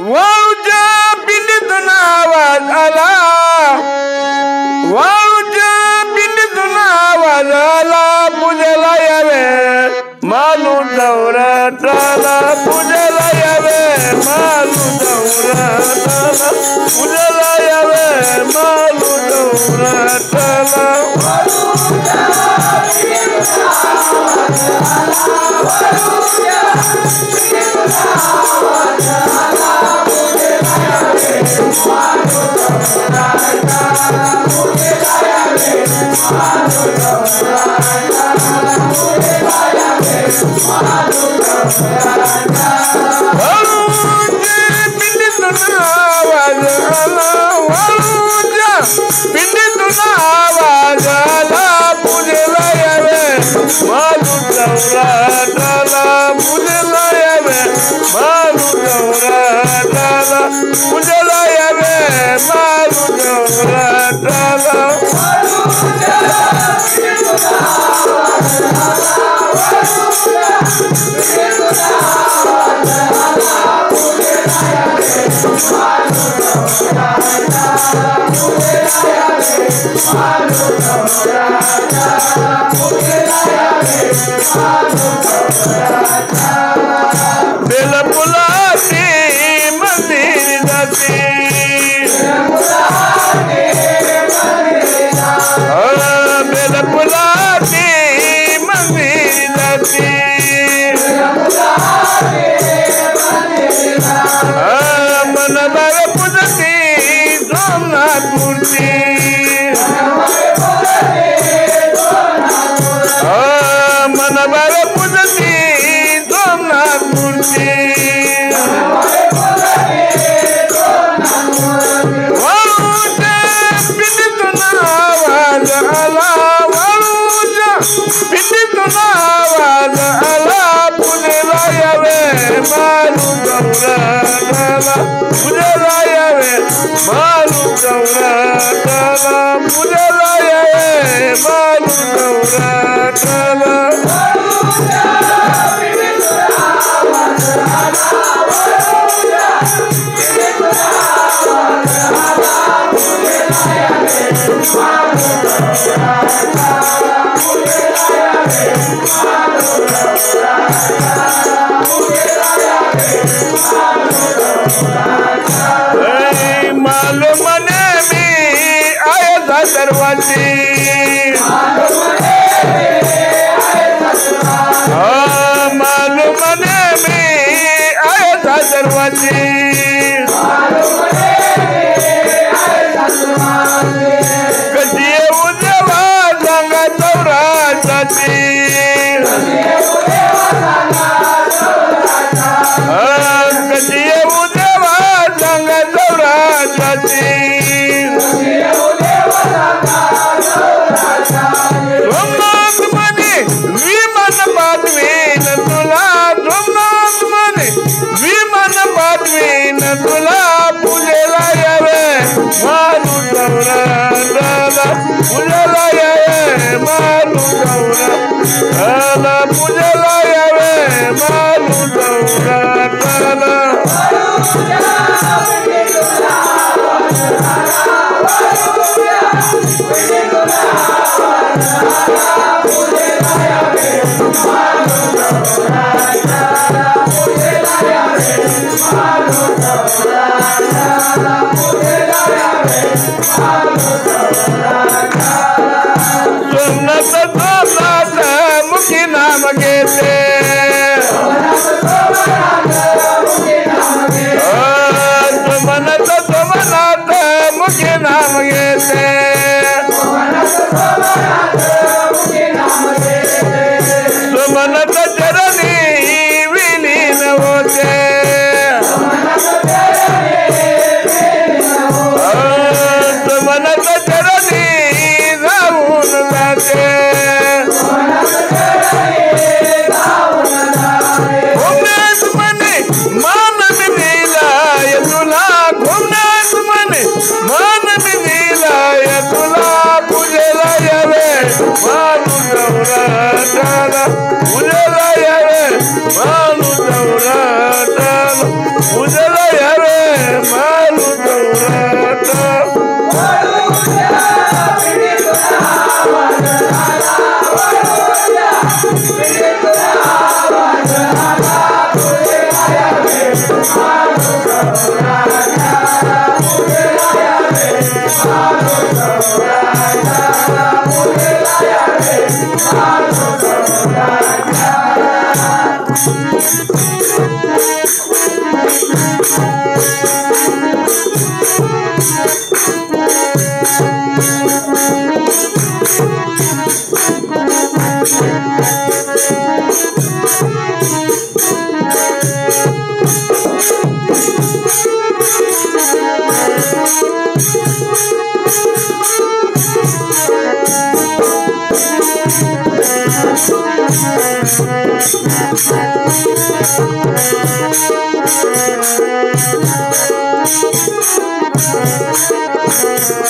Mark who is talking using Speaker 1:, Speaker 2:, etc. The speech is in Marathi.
Speaker 1: वाळूच्या पिंडीतून आवाज आला, वाळूच्या पिंडीतून आवाज आला, पूजेला यावे मालू चौराटाला, पूजेला यावे मालू चौराटाला, पूजेला यावे मालू चौराटाला. पिंडीतून आवाज आला, वाळूच्या पिंडीतून आवाज आला, पूजेला यावे मालू चौराटाला, पूजेला यावे मालू चौराटाला, पूजेला यावे मालू चौराटाला. बेलफुलाची मंदिर जाती, बेलफुलाची मंदिर जाती, मनभर पूजती सोमनाथ मूर्ती, मनभर पूजती सोमनाथ मूर्ती. वाळूच्या पिंडीतून आवाज आला, वाळूच्या पिंडीतून आवाज आला, पूजेला यावे मालू चौराटाला, पूजेला यावे मालू चौराटाला, पूजेला यावे मालू चौराटाला. मालू मने मी आया दरवाजी, मालू मने मी आया दरवाजी, कधी येऊ देवा सांगा चौराटाची, कधी येऊ देवा सांगा चौराटाची. सोमनाथ म्हणे विमान पाठवीन तुला, सोमनाथ म्हणे विमान पाठवीन तुला, पूजेला यावे मालू चौराटाला, पूजेला यावे मालू चौराटाला, पूजेला यावे मालू चौराटाला. सोमनाथ सोमनाथ मुखी नाम घेते, सोमनाथ सोमनाथ मुखी नाम घेते, सोमनाथ चरणी विलीन होते, सोमनाथ चरणी जाऊन जाते. घुमण्यात म्हणे मान मी दिलाय तुला, घुमण्यात म्हणे मान मी दिलाय तुला, पूजेला यावे Thank you.